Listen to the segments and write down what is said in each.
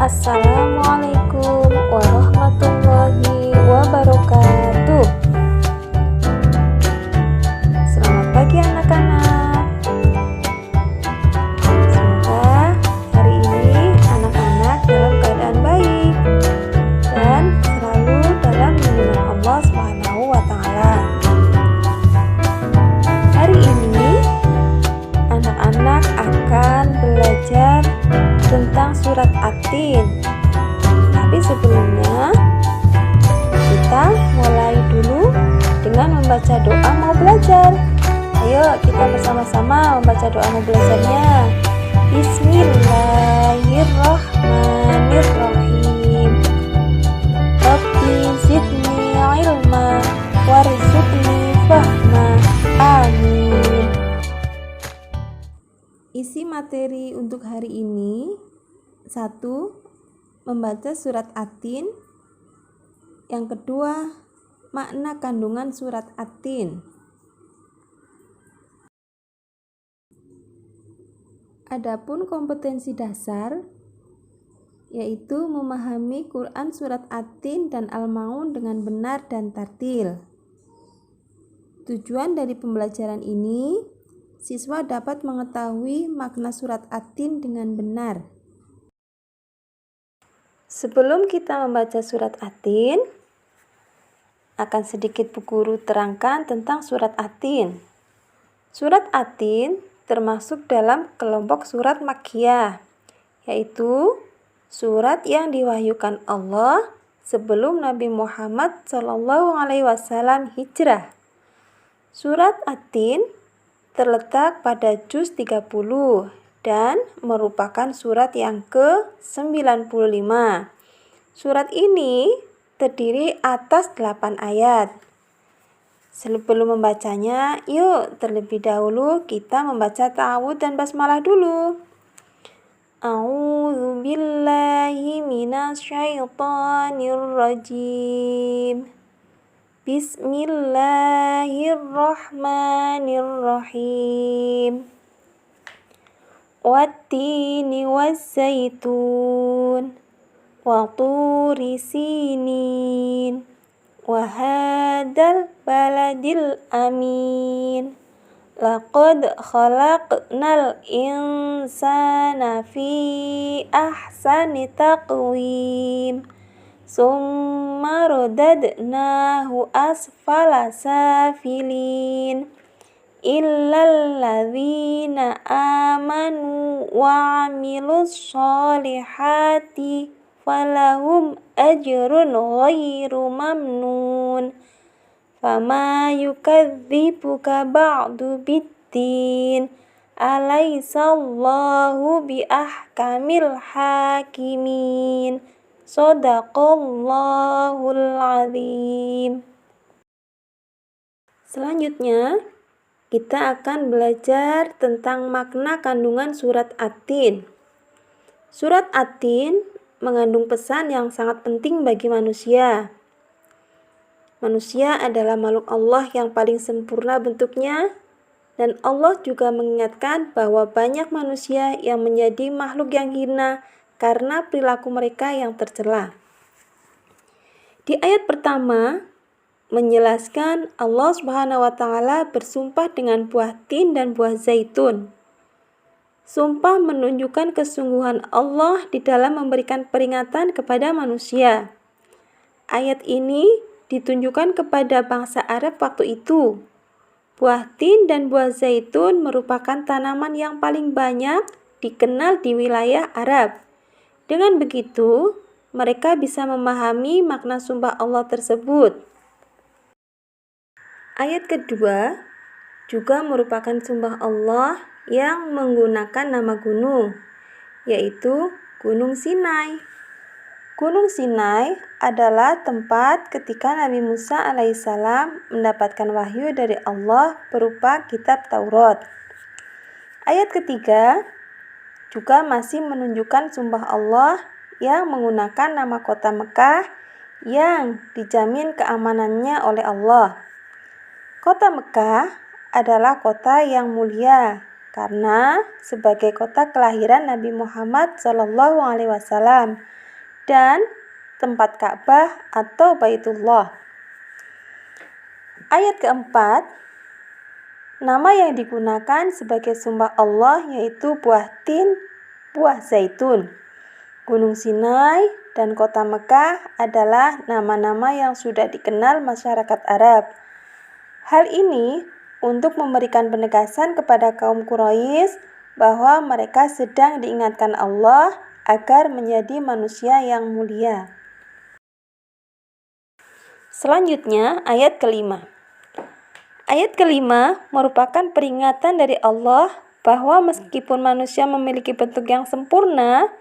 Assalamualaikum warahmatullahi wabarakatuh. Selamat pagi anak-anak. Semoga hari ini anak-anak dalam keadaan baik dan selalu dalam lindungan Allah Subhanahu wa Ta'ala. Hari ini anak-anak akan belajar tentang surat At-Tin. Tapi sebelumnya kita mulai dulu dengan membaca doa mau belajar. Ayo kita bersama-sama membaca doa mau belajarnya. Bismillahirrahmanirrahim. Rabbi zidni ilma warzuqni fahma. Amin. Isi materi untuk hari ini: 1. Membaca surat At-Tin. Yang kedua, makna kandungan surat At-Tin. Adapun kompetensi dasar yaitu memahami Quran surat At-Tin dan Al-Maun dengan benar dan tartil. Tujuan dari pembelajaran ini, siswa dapat mengetahui makna surat At-Tin dengan benar. Sebelum kita membaca surat At-Tin, akan sedikit Bu Guru terangkan tentang surat At-Tin. Surat At-Tin termasuk dalam kelompok surat Makkiyah, yaitu surat yang diwahyukan Allah sebelum Nabi Muhammad SAW hijrah. Surat At-Tin terletak pada juz 30 dan merupakan surat yang ke-95. Surat ini terdiri atas 8 ayat. Sebelum membacanya, yuk terlebih dahulu kita membaca ta'awudz dan basmalah dulu. A'udzu billahi minasyaitonir rajim. Bismillahirrahmanirrahim. Wattini waszaitun wa turi sinin wa hadzal baladil amin. Laqad khalaqnal insana fi ahsani taqwim. Summa radadnahu asfala safilin. Illal ladzina amanu wa 'amilus sholihati falahum ajrun ghairu mamnun. Fama yukadzibuka ba'du biddin. Alaisallahu biahkamil hakimin. Shadaqallahul azim. Selanjutnya, kita akan belajar tentang makna kandungan surat At-Tin. Surat At-Tin mengandung pesan yang sangat penting bagi manusia. Manusia adalah makhluk Allah yang paling sempurna bentuknya, dan Allah juga mengingatkan bahwa banyak manusia yang menjadi makhluk yang hina karena perilaku mereka yang tercela. Di ayat pertama menjelaskan Allah Subhanahu wa Ta'ala bersumpah dengan buah tin dan buah zaitun. Sumpah menunjukkan kesungguhan Allah di dalam memberikan peringatan kepada manusia. Ayat ini ditunjukkan kepada bangsa Arab waktu itu. Buah tin dan buah zaitun merupakan tanaman yang paling banyak dikenal di wilayah Arab. Dengan begitu, mereka bisa memahami makna sumpah Allah tersebut. Ayat kedua juga merupakan sumpah Allah yang menggunakan nama gunung, yaitu Gunung Sinai. Gunung Sinai adalah tempat ketika Nabi Musa alaihissalam mendapatkan wahyu dari Allah berupa kitab Taurat. Ayat ketiga juga masih menunjukkan sumpah Allah yang menggunakan nama kota Mekah yang dijamin keamanannya oleh Allah. Kota Mekah adalah kota yang mulia karena sebagai kota kelahiran Nabi Muhammad SAW dan tempat Ka'bah atau Baitullah. Ayat keempat, nama yang digunakan sebagai sumpah Allah yaitu buah tin, buah zaitun. Gunung Sinai dan kota Mekah adalah nama-nama yang sudah dikenal masyarakat Arab. Hal ini untuk memberikan penegasan kepada kaum Quraisy bahwa mereka sedang diingatkan Allah agar menjadi manusia yang mulia. Selanjutnya, ayat kelima. Ayat kelima merupakan peringatan dari Allah bahwa meskipun manusia memiliki bentuk yang sempurna,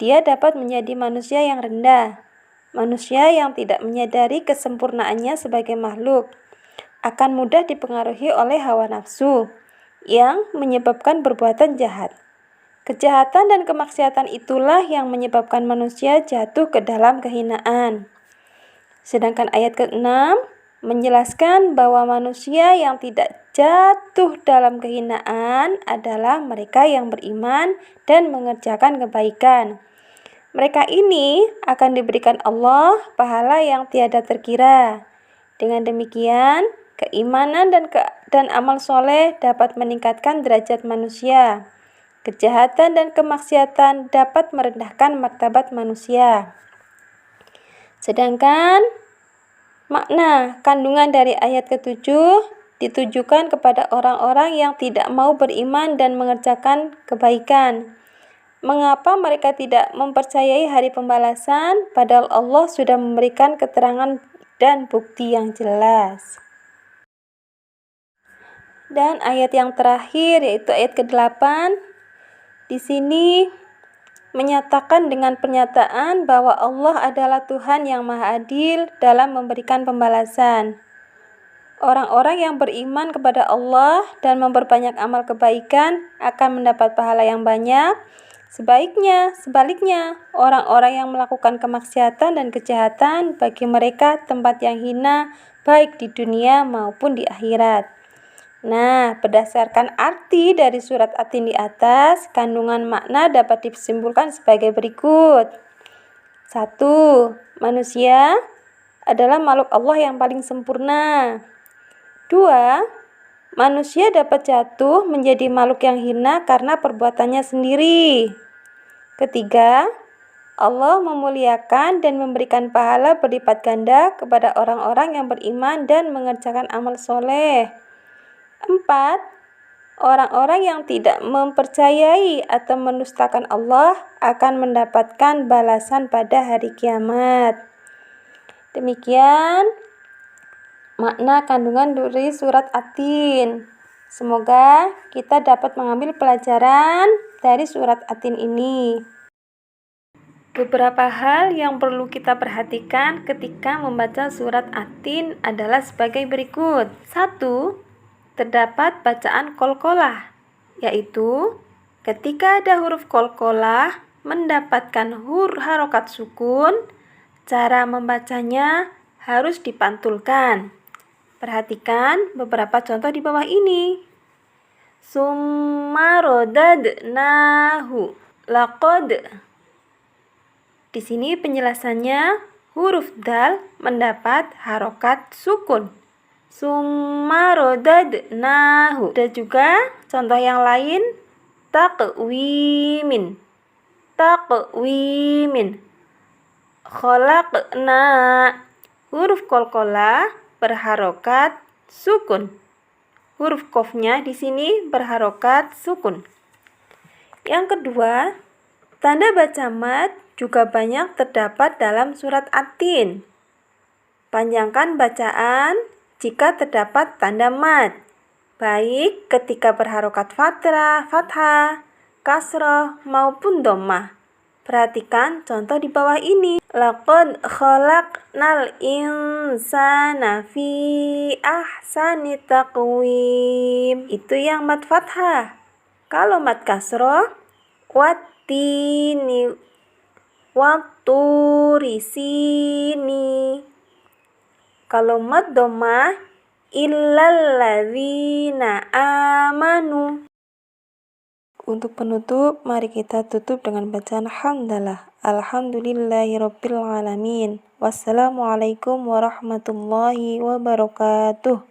dia dapat menjadi manusia yang rendah, manusia yang tidak menyadari kesempurnaannya sebagai makhluk, akan mudah dipengaruhi oleh hawa nafsu, yang menyebabkan perbuatan jahat. Kejahatan dan kemaksiatan itulah yang menyebabkan manusia jatuh ke dalam kehinaan. Sedangkan ayat ke-6 menjelaskan bahwa manusia yang tidak jatuh dalam kehinaan adalah mereka yang beriman dan mengerjakan kebaikan. Mereka ini akan diberikan Allah pahala yang tiada terkira. Dengan demikian, keimanan dan amal soleh dapat meningkatkan derajat manusia. Kejahatan dan kemaksiatan dapat merendahkan martabat manusia. Sedangkan makna kandungan dari ayat ke-7 ditujukan kepada orang-orang yang tidak mau beriman dan mengerjakan kebaikan. Mengapa mereka tidak mempercayai hari pembalasan, padahal Allah sudah memberikan keterangan dan bukti yang jelas. Dan ayat yang terakhir yaitu ayat ke-8. Di sini menyatakan dengan pernyataan bahwa Allah adalah Tuhan yang Maha Adil dalam memberikan pembalasan. Orang-orang yang beriman kepada Allah dan memperbanyak amal kebaikan akan mendapat pahala yang banyak. Sebaliknya, orang-orang yang melakukan kemaksiatan dan kejahatan bagi mereka tempat yang hina baik di dunia maupun di akhirat. Nah, berdasarkan arti dari surat At-Tin di atas, kandungan makna dapat disimpulkan sebagai berikut. 1. Manusia adalah makhluk Allah yang paling sempurna. 2. Manusia dapat jatuh menjadi makhluk yang hina karena perbuatannya sendiri. 3. Allah memuliakan dan memberikan pahala berlipat ganda kepada orang-orang yang beriman dan mengerjakan amal soleh. 4. Orang-orang yang tidak mempercayai atau mendustakan Allah akan mendapatkan balasan pada hari kiamat. Demikian makna kandungan dari surat At-Tin. Semoga kita dapat mengambil pelajaran dari surat At-Tin ini. Beberapa hal yang perlu kita perhatikan ketika membaca surat At-Tin adalah sebagai berikut. 1. Terdapat bacaan qalqalah, yaitu ketika ada huruf qalqalah mendapatkan harokat sukun, cara membacanya harus dipantulkan. Perhatikan beberapa contoh di bawah ini. Summa rodadnahu laqad. Di sini penjelasannya huruf dal mendapat harokat sukun. Summa rodadnahu. Dan juga contoh yang lain taqwimin. Khalaqna. Huruf qalqalah berharokat sukun. Huruf qafnya di sini berharokat sukun. Yang kedua, tanda baca mad juga banyak terdapat dalam surat At-Tin. Panjangkan bacaan jika terdapat tanda mad, baik ketika berharokat fathah, kasroh maupun dhammah. Perhatikan contoh di bawah ini. Laqad khalaqnal insana fi ahsani taqwim. Itu yang mad fathah. Kalau mad kasroh, wattini watturi sini. Kalau mad dhammah, illal ladzina amanu. Untuk penutup, mari kita tutup dengan bacaan hamdalah. Alhamdulillahirabbil alamin. Wassalamualaikum warahmatullahi wabarakatuh.